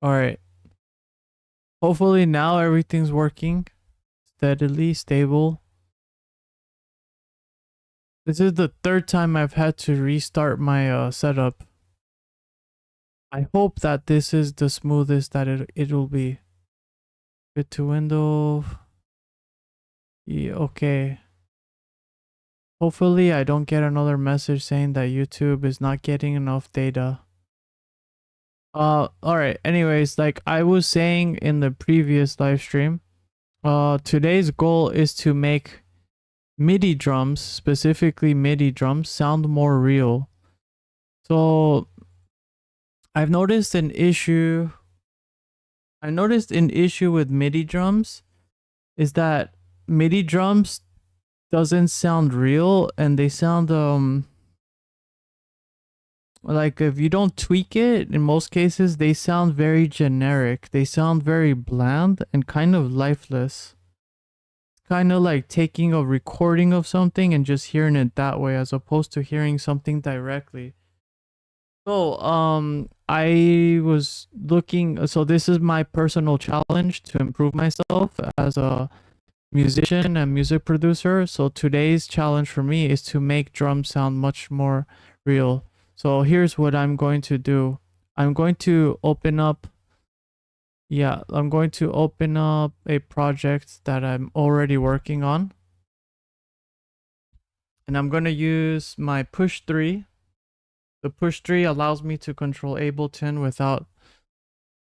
All right. Hopefully now everything's working steadily, stable. This is the third time I've had to restart my setup. I hope that this is the smoothest that it'll be. Fit to window. Yeah, okay. Hopefully I don't get another message saying that YouTube is not getting enough data. All right. Anyways, like I was saying in the previous live stream, today's goal is to make MIDI drums, specifically MIDI drums, sound more real. So I've noticed an issue. I noticed an issue with MIDI drums is that MIDI drums doesn't sound real, and they sound like if you don't tweak it, in most cases they sound very generic. They sound very bland and kind of lifeless. Kind of like taking a recording of something and just hearing it that way as opposed to hearing something directly. So, I was looking, so this is my personal challenge to improve myself as a musician and music producer. So today's challenge for me is to make drums sound much more real. So here's what I'm going to do. I'm going to open up, yeah, I'm going to open up a project that I'm already working on. And I'm going to use my push 3. The push 3 allows me to control Ableton without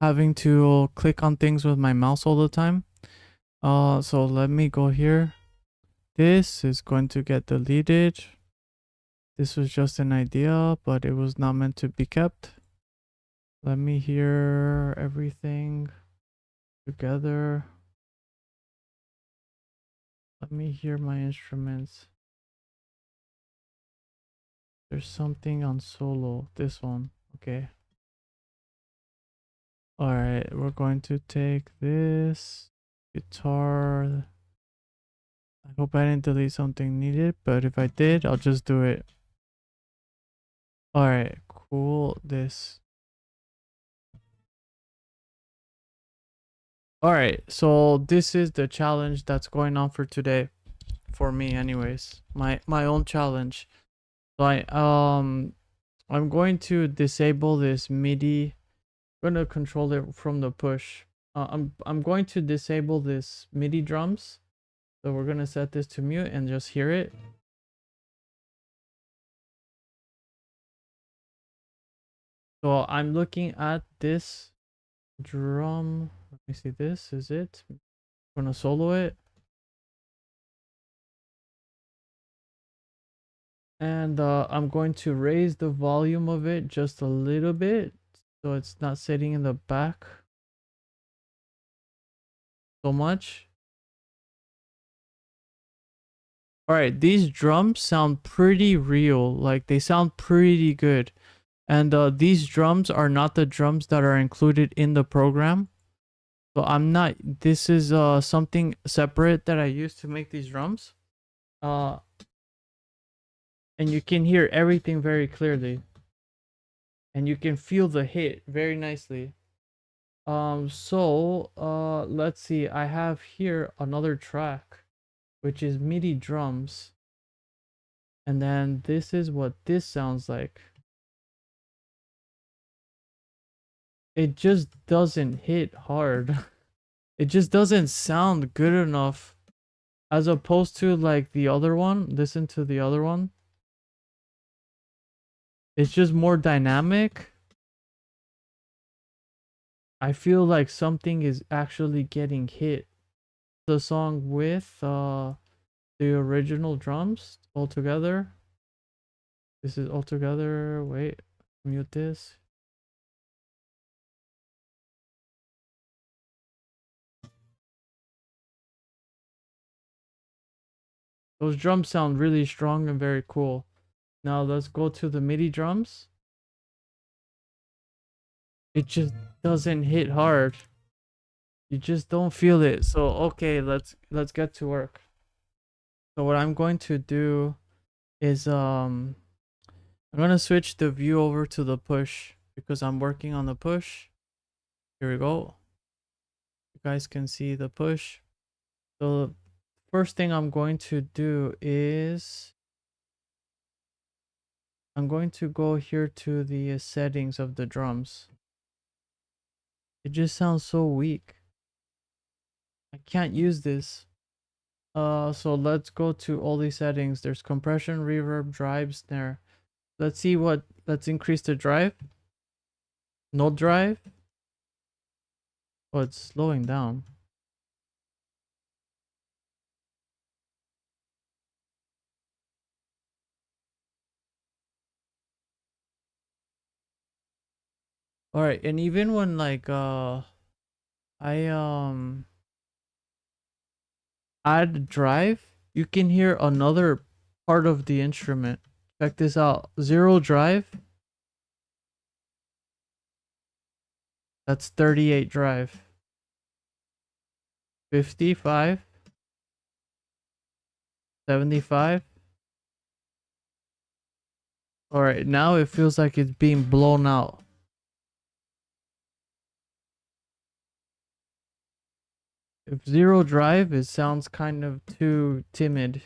having to click on things with my mouse all the time. So let me go here. This is going to get deleted. This was just an idea, but it was not meant to be kept. Let me hear everything together. Let me hear my instruments. There's something on solo. This one. Okay. Alright, we're going to take this guitar. I hope I didn't delete something needed, but if I did, I'll just do it. Alright, cool. This. Alright, so this is the challenge that's going on for today. For me anyways. My own challenge. So I'm going to disable this MIDI. I'm gonna control it from the push. I'm going to disable this MIDI drums. So we're gonna set this to mute and just hear it. So I'm looking at this drum. Let me see, this is it. I'm gonna solo it. And I'm going to raise the volume of it just a little bit so it's not sitting in the back so much. All right, these drums sound pretty real. Like they sound pretty good. And these drums are not the drums that are included in the program. So I'm not, this is something separate that I use to make these drums. And you can hear everything very clearly. And you can feel the hit very nicely. So let's see, I have here another track which is MIDI drums, and then this is what this sounds like. It just doesn't hit hard. It just doesn't sound good enough as opposed to like the other one. Listen to the other one. It's just more dynamic. I feel like something is actually getting hit. The song with the original drums all together. This is all together. Wait, mute this. Those drums sound really strong and very cool. Now let's go to the MIDI drums. It just doesn't hit hard. You just don't feel it. So okay, let's get to work. So what I'm going to do is I'm gonna switch the view over to the push because I'm working on the push. Here we go. You guys can see the push. So the first thing I'm going to do is I'm going to go here to the settings of the drums. It just sounds so weak. I can't use this. So let's go to all these settings. There's compression, reverb, drive, snare. Let's increase the drive. No drive. Oh, it's slowing down. All right, and even when like I add drive, you can hear another part of the instrument. Check this out. Zero drive. That's 38 drive. 55. 75. All right, now it feels like it's being blown out. If zero drive, it sounds kind of too timid.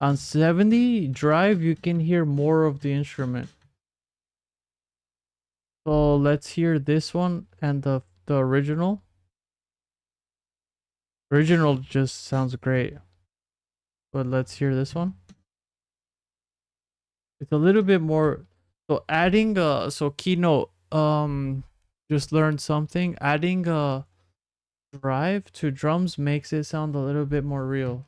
On 70 drive, you can hear more of the instrument. So let's hear this one and the original. Original just sounds great. But let's hear this one. It's a little bit more. So adding so Keynote just learned something. Adding a drive to drums makes it sound a little bit more real.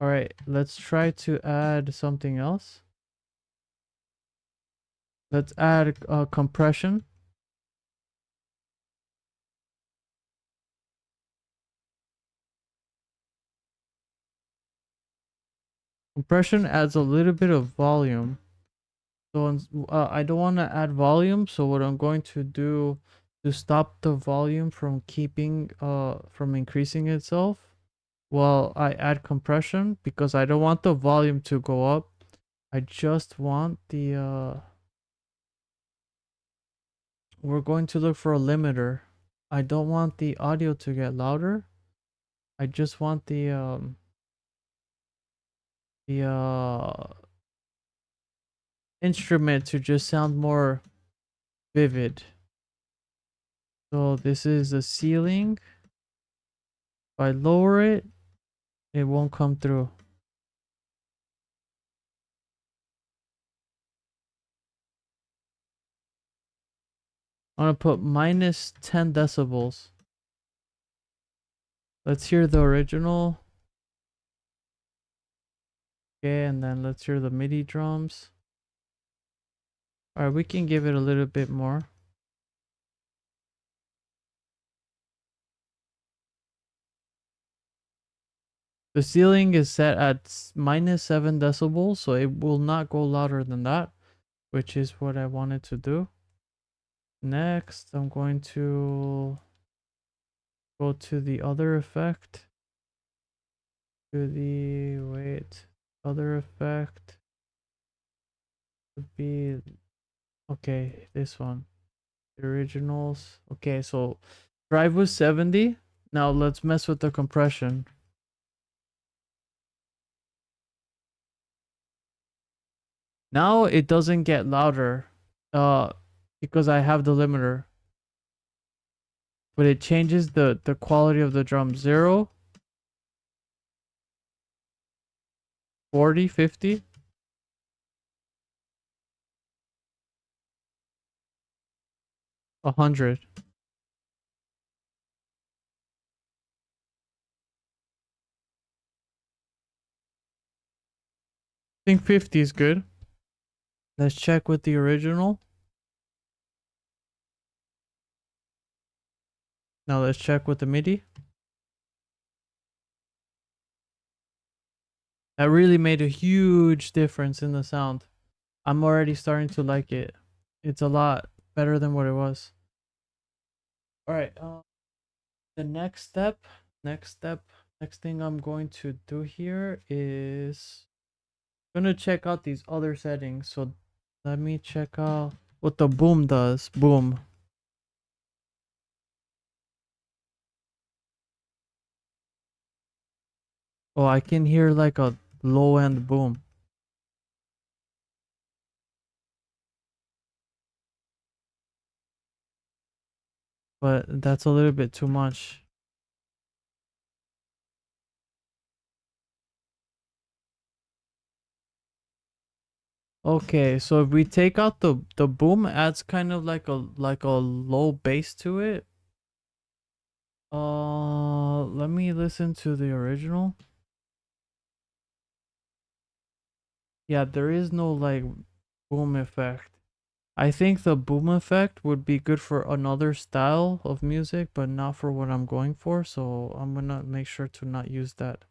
All right, let's try to add something else. Let's add compression. Compression adds a little bit of volume. So I don't want to add volume, so what I'm going to do to stop the volume from from increasing itself while I add compression, because I don't want the volume to go up. I just want the we're going to look for a limiter. I don't want the audio to get louder. I just want the instrument to just sound more vivid. So this is the ceiling. If I lower it, it won't come through. I'm gonna put minus 10 decibels. Let's hear the original. Okay, and then let's hear the MIDI drums. Alright, we can give it a little bit more. The ceiling is set at minus 7 decibels, so it will not go louder than that, which is what I wanted to do. Next, I'm going to go to the other effect. Other effect would be, okay, this one. The originals. Okay, so drive was 70. Now let's mess with the compression. Now it doesn't get louder because I have the limiter. But it changes the quality of the drum. 0, 40, 50, 100. I think 50 is good. Let's check with the original. Now let's check with the MIDI. That really made a huge difference in the sound. I'm already starting to like it. It's a lot better than what it was. All right. The next thing I'm going to do here is gonna check out these other settings. So let me check out what the boom does. Boom. Oh, I can hear like a low end boom. But that's a little bit too much. Okay, so if we take out the boom, adds kind of like a low bass to it. Let me listen to the original. Yeah, there is no like boom effect. I think the boom effect would be good for another style of music, but not for what I'm going for. So I'm gonna make sure to not use that.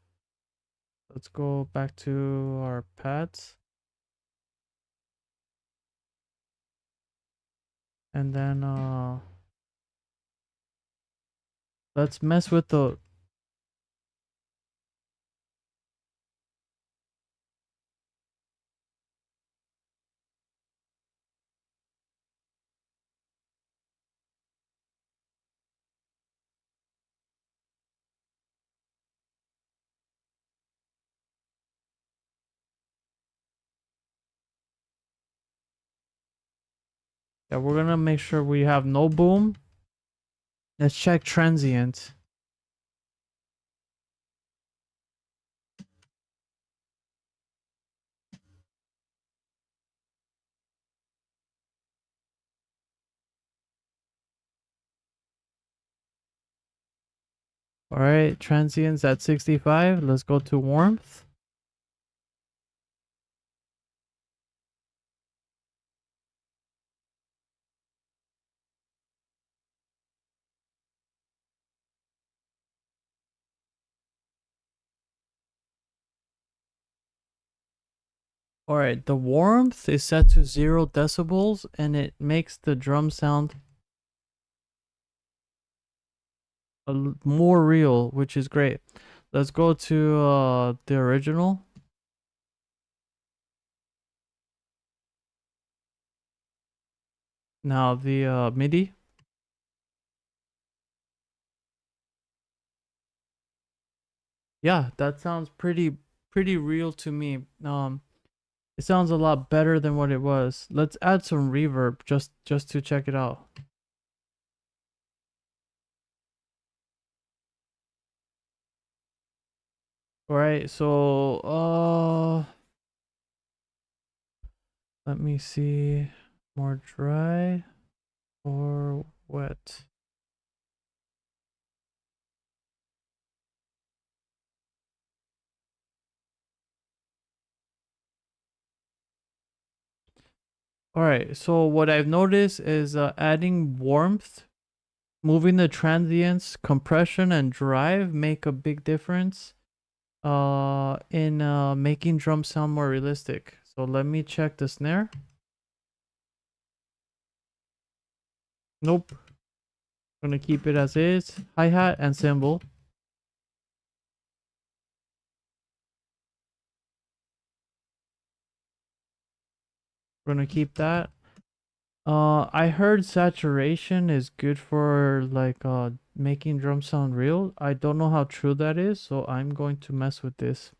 Let's go back to our pads. And then let's mess with the yeah, we're gonna make sure we have no boom. Let's check transient. All right, transients at 65. Let's go to warmth. All right, the warmth is set to 0 decibels and it makes the drum sound more real, which is great. Let's go to the original. Now the MIDI. Yeah, that sounds pretty real to me. It sounds a lot better than what it was. Let's add some reverb just to check it out. All right, so let me see, more dry or wet. All right, so what I've noticed is adding warmth, moving the transients, compression, and drive make a big difference in making drums sound more realistic. So let me check the snare. Nope. Gonna keep it as is. Hi-hat and cymbal. Gonna keep that. I heard saturation is good for like making drums sound real. I don't know how true that is, so I'm going to mess with this.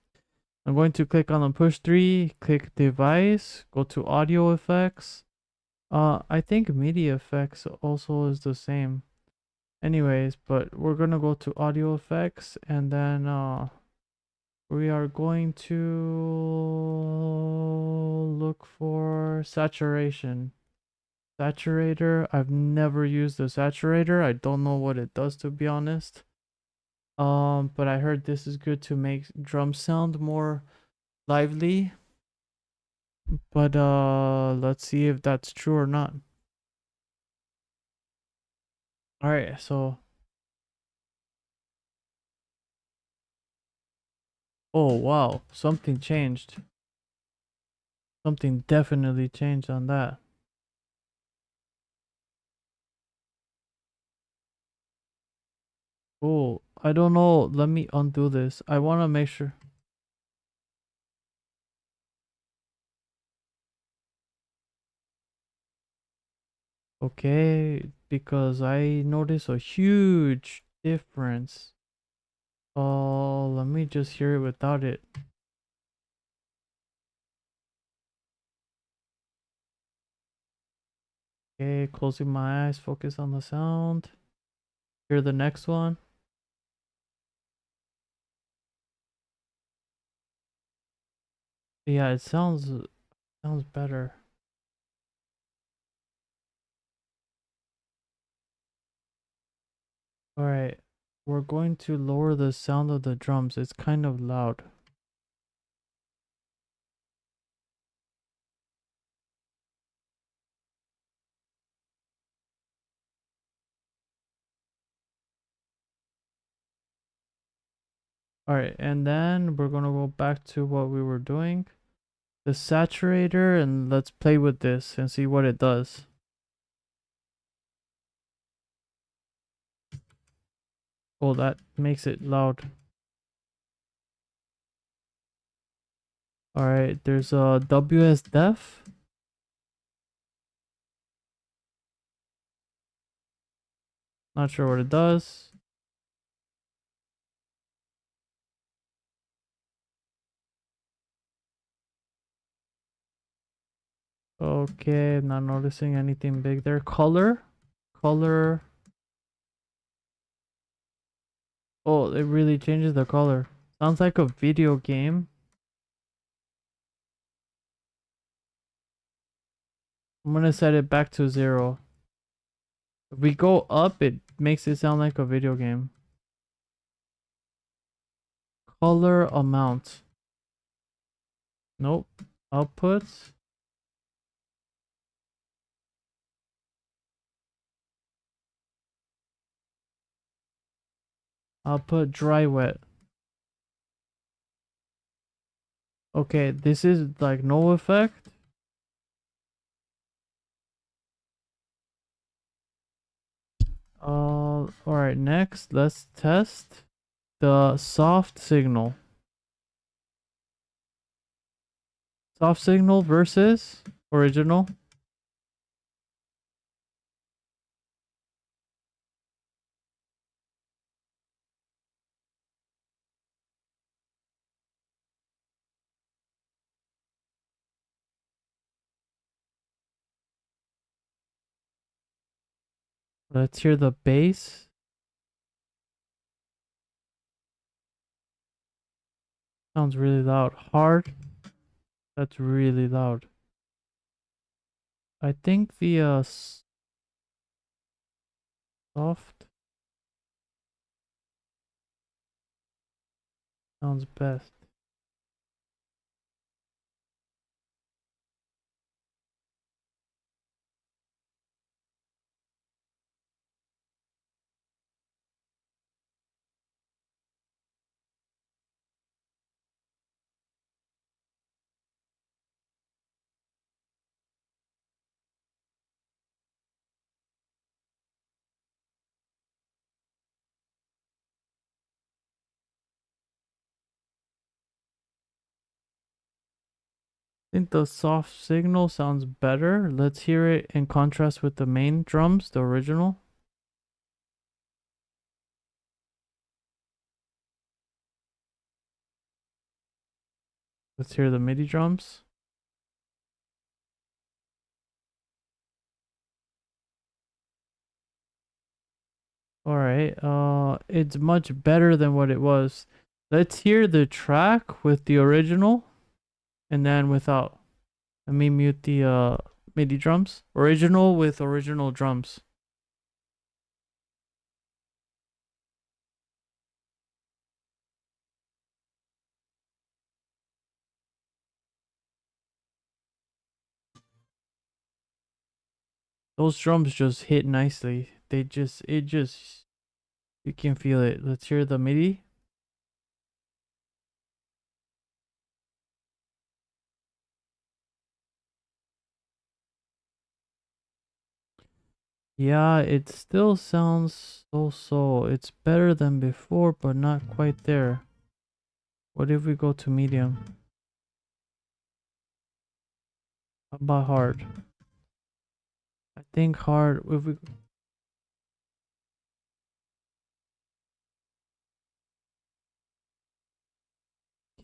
I'm going to click on the push 3, click device, go to audio effects. I think MIDI effects also is the same. Anyways, but we're gonna go to audio effects and then we are going to look for saturation. Saturator. I've never used a saturator. I don't know what it does, to be honest. But I heard this is good to make drums sound more lively. But let's see if that's true or not. All right, so oh wow, something changed. Something definitely changed on that. Oh, I don't know. Let me undo this. I want to make sure. Okay, because I noticed a huge difference. Oh, let me just hear it without it. Okay, closing my eyes, focus on the sound. Hear the next one. Yeah, it sounds better. All right, we're going to lower the sound of the drums. It's kind of loud. All right, and then we're gonna go back to what we were doing, the saturator, and let's play with this and see what it does. Oh, that makes it loud. All right, there's a WS def. Not sure what it does. Okay, not noticing anything big there. Color. Oh, it really changes the color. Sounds like a video game. I'm gonna set it back to 0. If we go up, it makes it sound like a video game. Color amount. Nope. Outputs. Output dry wet. Okay, this is like no effect. Alright, next let's test the soft signal. Soft signal versus original. Let's hear the bass. Sounds really loud. Hard. That's really loud. I think the soft sounds best. I think the soft signal sounds better. Let's hear it in contrast with the main drums, the original. Let's hear the MIDI drums. All right. It's much better than what it was. Let's hear the track with the original and then without. Let me mute the MIDI drums. Original with original drums. Those drums just hit nicely. You can feel it. Let's hear the MIDI. Yeah, it still sounds so. It's better than before, but not quite there. What if we go to medium? How about hard? I think hard, if we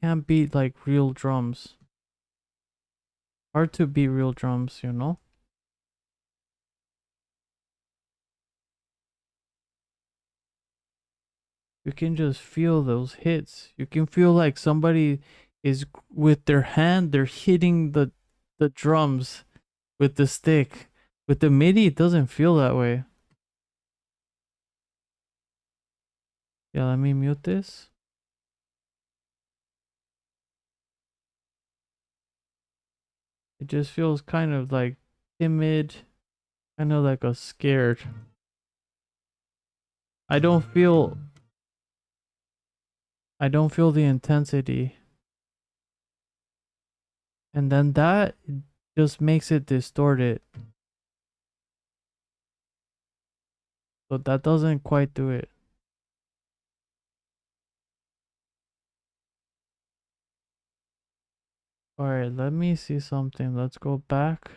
can't beat like real drums. Hard to beat real drums, you know? You can just feel those hits. You can feel like somebody is with their hand, they're hitting the drums with the stick. With the MIDI, it doesn't feel that way. Yeah, let me mute this. It just feels kind of like timid, kind of like a scared. I don't feel I don't feel the intensity. And then that just makes it distorted. So that doesn't quite do it. Alright, let me see something. Let's go back.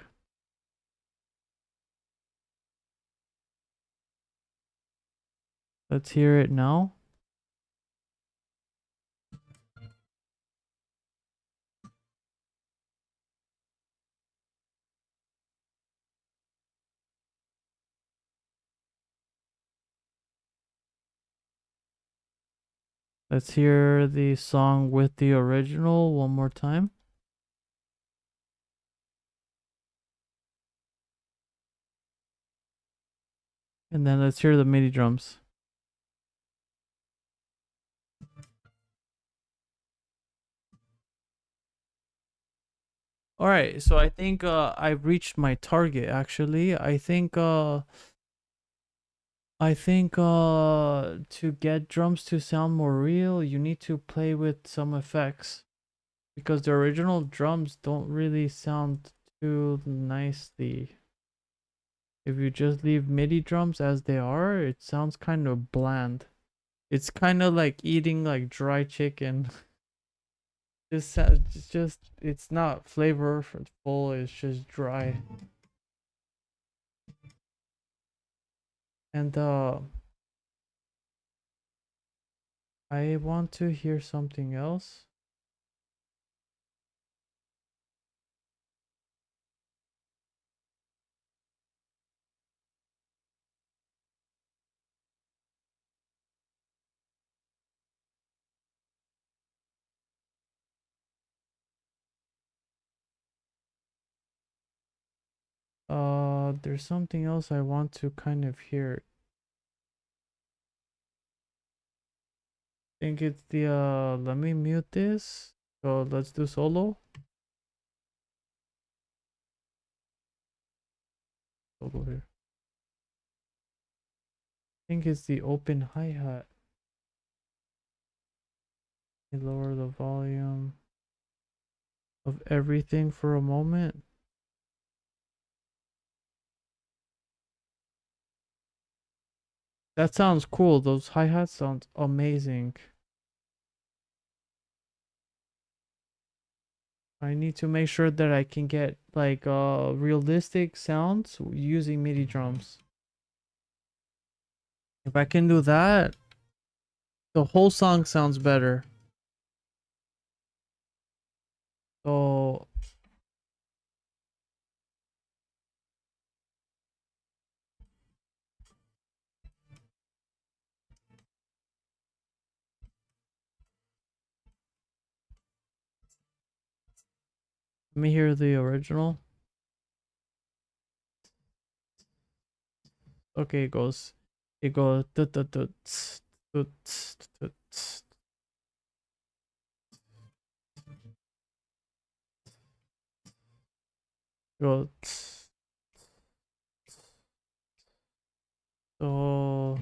Let's hear it now. Let's hear the song with the original one more time. And then let's hear the MIDI drums. Alright, so I think I've reached my target actually. I think to get drums to sound more real, you need to play with some effects because the original drums don't really sound too nicely. If you just leave MIDI drums as they are, it sounds kind of bland. It's kind of like eating like dry chicken. It's not flavorful, it's just dry. And I want to hear something else. There's something else I want to kind of hear. I think it's the let me mute this. So let's do solo. Solo here. I think it's the open hi-hat. Lower the volume of everything for a moment. That sounds cool. Those hi-hats sound amazing. I need to make sure that I can get like realistic sounds using MIDI drums. If I can do that, the whole song sounds better. So let me hear the original. Okay, it goes go. So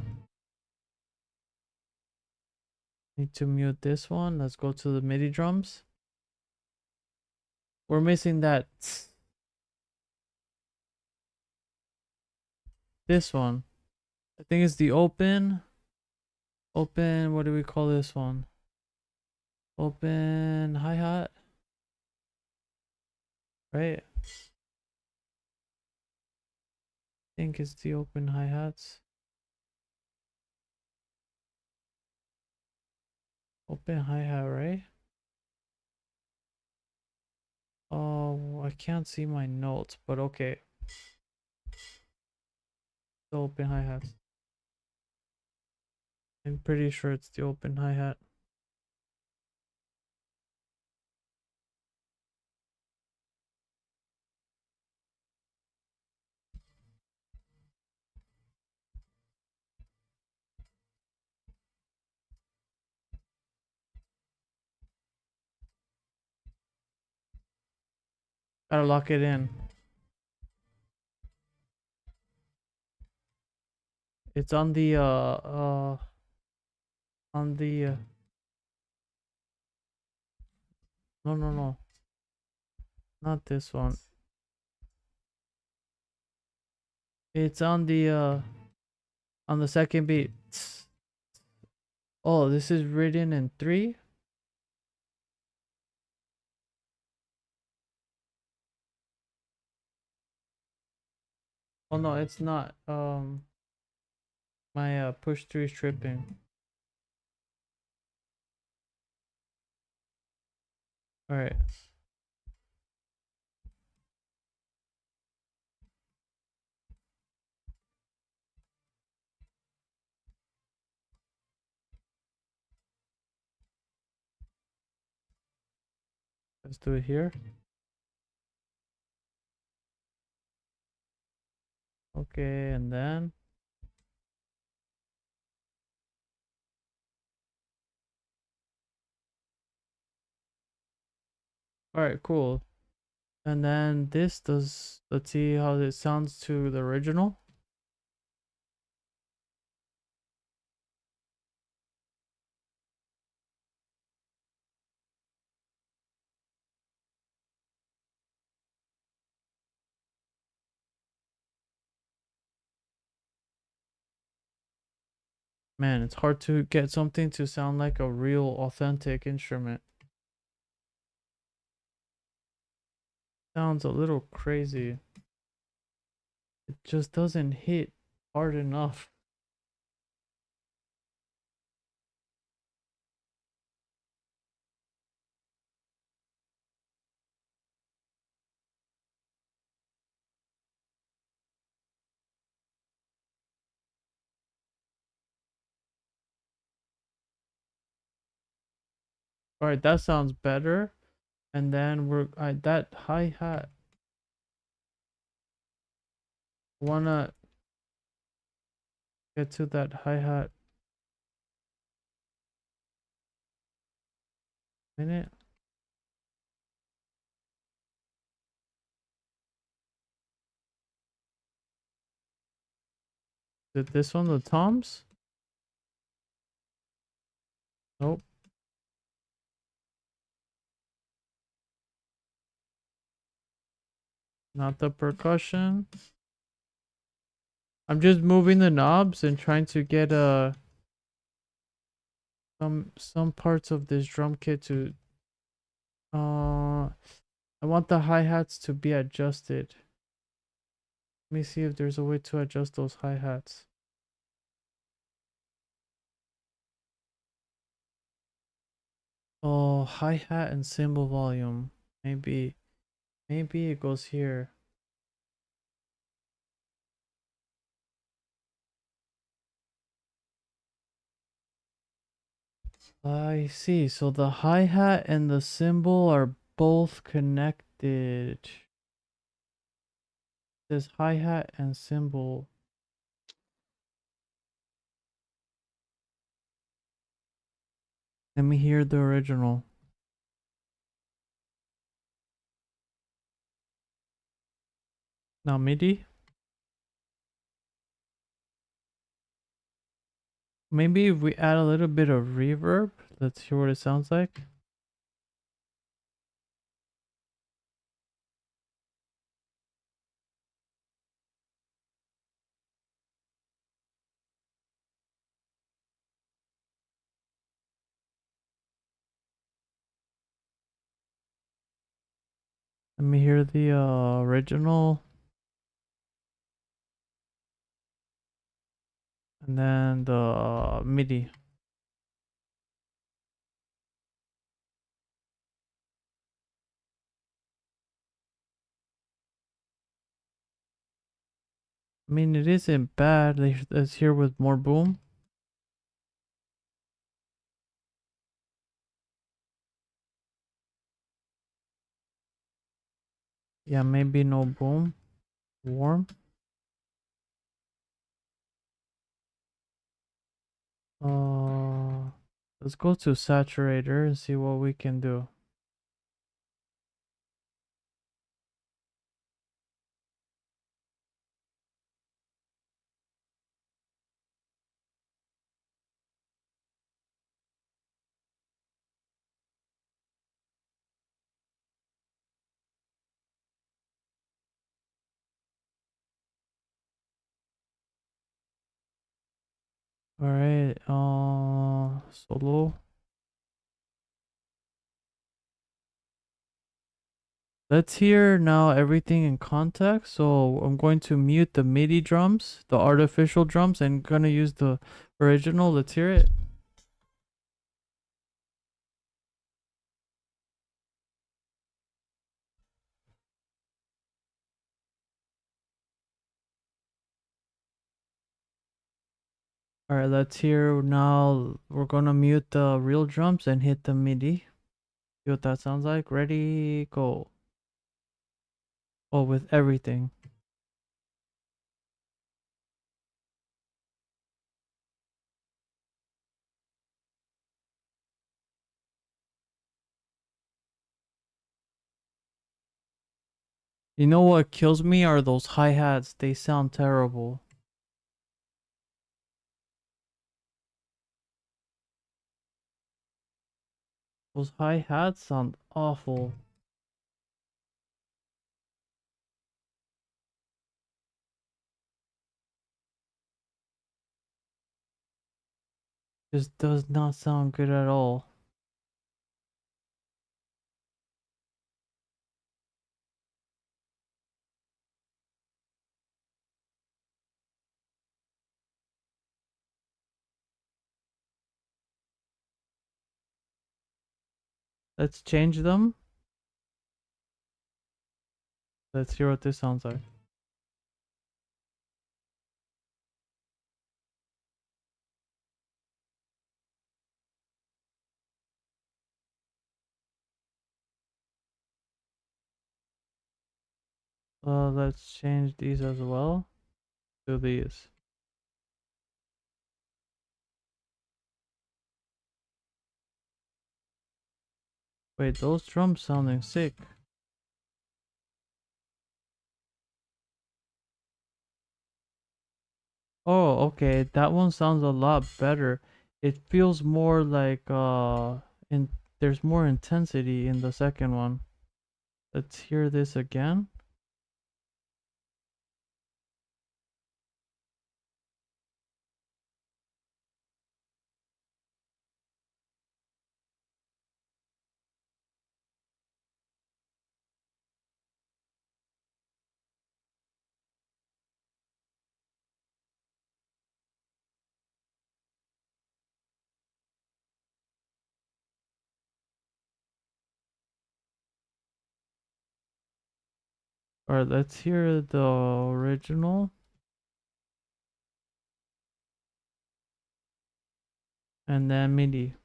need to mute this one. Let's go to the MIDI drums. We're missing that. This one. I think it's the open. Open, what do we call this one? Open hi-hat. Right? I think it's the open hi-hats. Open hi-hat, right? Oh, I can't see my notes, but okay. The open hi-hats. I'm pretty sure it's the open hi-hat. Gotta lock it in. It's on the on the no, not this one. It's on the second beat. Oh, this is written in 3. Oh no, it's not. My push 3 is tripping. All right. Let's do it here. Okay, and then all right, cool. And then this does, let's see how this sounds to the original. Man, it's hard to get something to sound like a real authentic instrument. Sounds a little crazy. It just doesn't hit hard enough. All right, that sounds better. And then that hi-hat. Wanna get to that hi-hat minute. Is it this one, the toms? Nope. Not the percussion. I'm just moving the knobs and trying to get some parts of this drum kit to I want the hi-hats to be adjusted. Let me see if there's a way to adjust those hi-hats. Oh, hi-hat and cymbal volume. Maybe it goes here. I see. So the hi-hat and the cymbal are both connected. This hi-hat and cymbal. Let me hear the original. Now MIDI. Maybe if we add a little bit of reverb, let's hear what it sounds like. Let me hear the original. And then the MIDI. I mean, it isn't bad. Let's hear with more boom. Yeah, maybe no boom. Warm. Uh, let's go to saturator and see what we can do. All right. Solo. Let's hear now everything in context. So I'm going to mute the MIDI drums, the artificial drums, and gonna use the original. Let's hear it. All right, let's hear now. We're gonna mute the real drums and hit the MIDI. See what that sounds like. Ready, go. Oh, with everything. You know what kills me are those hi-hats. They sound terrible. Those hi-hats sound awful. This does not sound good at all. Let's change them. Let's hear what this sounds like. Let's change these as well to these. Wait, those drums sounding sick. Oh, okay. That one sounds a lot better. It feels more like in there's more intensity in the second one. Let's hear this again. Alright, let's hear the original and then MIDI.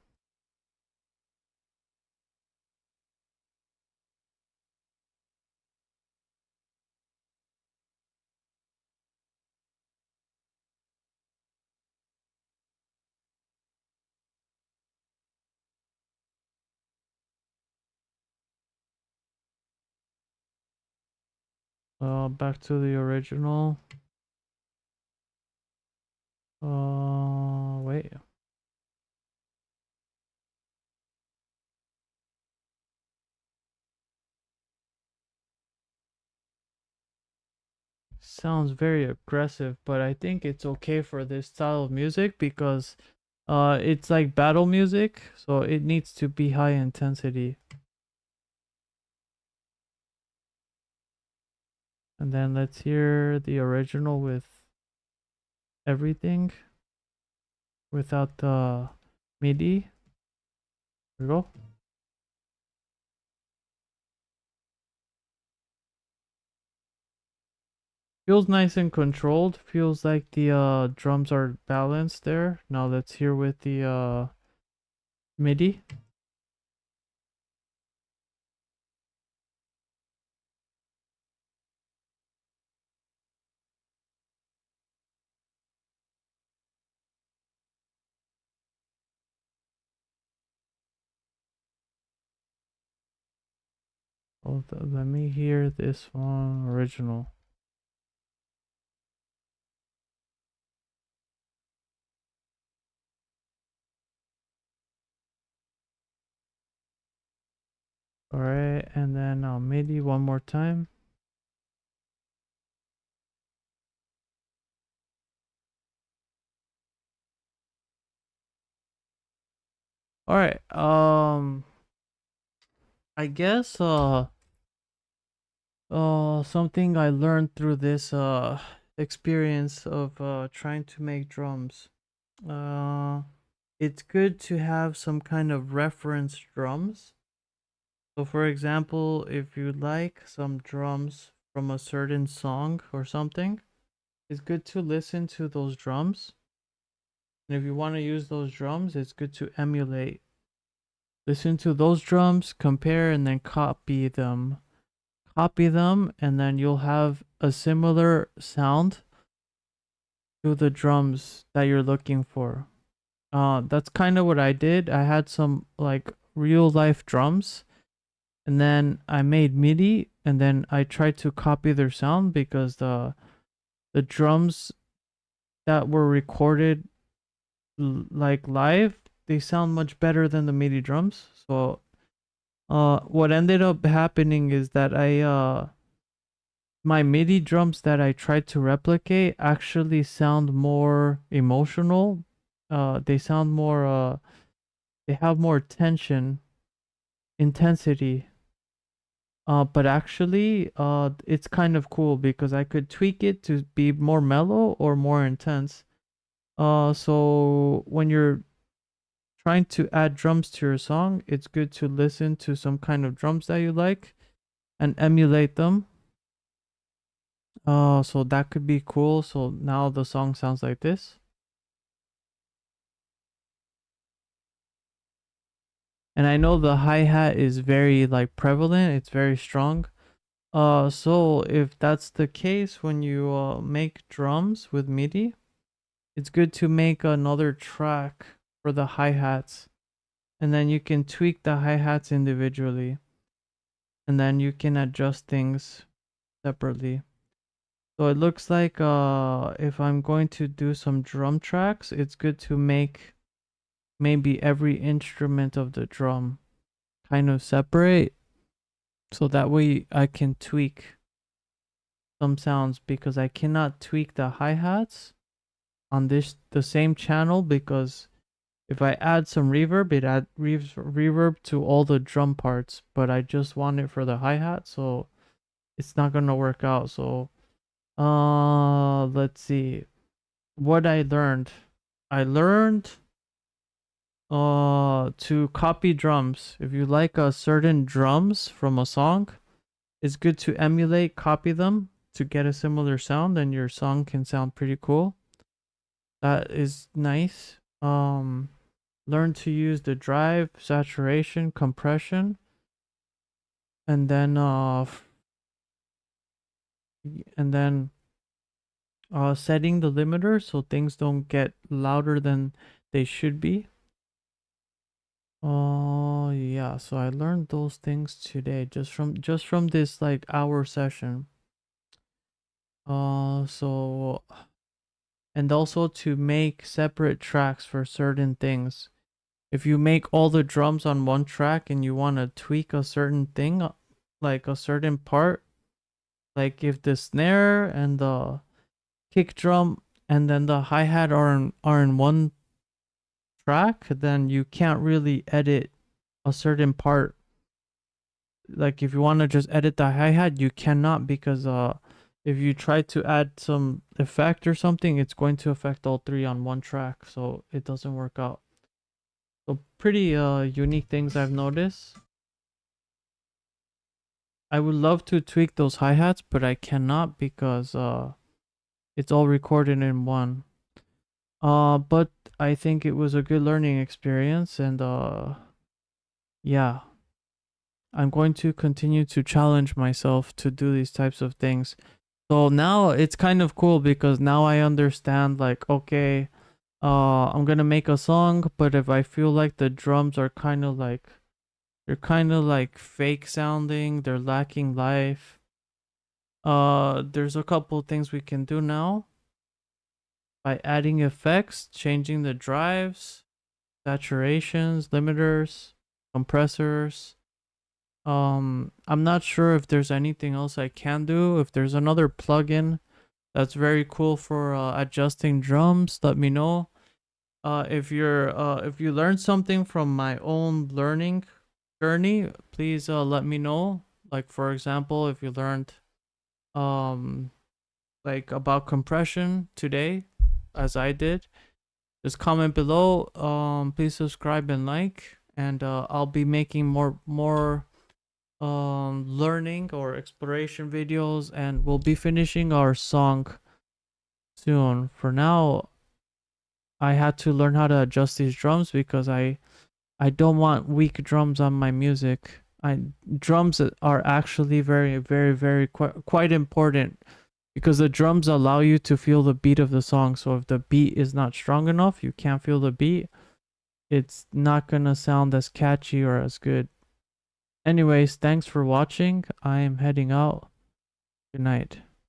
Back to the original. Wait. Sounds very aggressive, but I think it's okay for this style of music because it's like battle music, so it needs to be high intensity. And then let's hear the original with everything without the midi. Here we go. Feels nice and controlled. Feels like the drums are balanced there. Now let's hear with the midi. Oh, let me hear this one original. All right, and then midi one more time. All right. I guess something I learned through this experience of trying to make drums. Uh it's good to have some kind of reference drums. So for example, if you like some drums from a certain song or something, it's good to listen to those drums. And if you want to use those drums, it's good to emulate. Listen to those drums, compare, and then copy them. Copy them, and then you'll have a similar sound to the drums that you're looking for. That's kind of what I did. I had some like real life drums, and then I made MIDI, and then I tried to copy their sound because the drums that were recorded like live, they sound much better than the MIDI drums. So what ended up happening is that I my MIDI drums that I tried to replicate actually sound more emotional. They sound more they have more tension, intensity. But actually it's kind of cool because I could tweak it to be more mellow or more intense. So when you're trying to add drums to your song, it's good to listen to some kind of drums that you like and emulate them. So that could be cool. So now the song sounds like this. And I know the hi-hat is very like prevalent, it's very strong. So if that's the case when you make drums with MIDI, it's good to make another track for the hi-hats. And then you can tweak the hi-hats individually. And then you can adjust things separately. So it looks like if I'm going to do some drum tracks, it's good to make maybe every instrument of the drum kind of separate, so that way I can tweak some sounds, because I cannot tweak the hi-hats on the same channel, because if I add some reverb, it add reverb to all the drum parts, but I just want it for the hi-hat, so it's not gonna work out. So let's see what I learned. I learned to copy drums. If you like a certain drums from a song, it's good to emulate, copy them to get a similar sound, and your song can sound pretty cool. That is nice. Learn to use the drive, saturation, compression, and then setting the limiter so things don't get louder than they should be. Oh yeah, so I learned those things today just from this like hour session. So and also to make separate tracks for certain things. If you make all the drums on one track and you want to tweak a certain thing, like a certain part, like if the snare and the kick drum and then the hi-hat are in one track, then you can't really edit a certain part. Like if you want to just edit the hi-hat, you cannot, because if you try to add some effect or something, it's going to affect all three on one track, so it doesn't work out. So pretty unique things I've noticed. I would love to tweak those hi-hats, but I cannot because it's all recorded in one. But I think it was a good learning experience, and yeah, I'm going to continue to challenge myself to do these types of things. So now it's kind of cool because now I understand, like, okay, I'm gonna make a song, but if I feel like the drums are kind of like, they're kind of like fake sounding, they're lacking life, there's a couple things we can do now by adding effects, changing the drives, saturations, limiters, compressors. I'm not sure if there's anything else I can do. If there's another plugin that's very cool for adjusting drums, let me know. If you learned something from my own learning journey, please let me know. Like, for example, if you learned um like about compression today, as I did, just comment below. Please subscribe and like, and I'll be making more learning or exploration videos, and we'll be finishing our song soon. For now, I had to learn how to adjust these drums because I don't want weak drums on my music. Drums are actually very quite important because the drums allow you to feel the beat of the song. So if the beat is not strong enough, you can't feel the beat. It's not gonna sound as catchy or as good. Anyways, thanks for watching. I am heading out. Good night.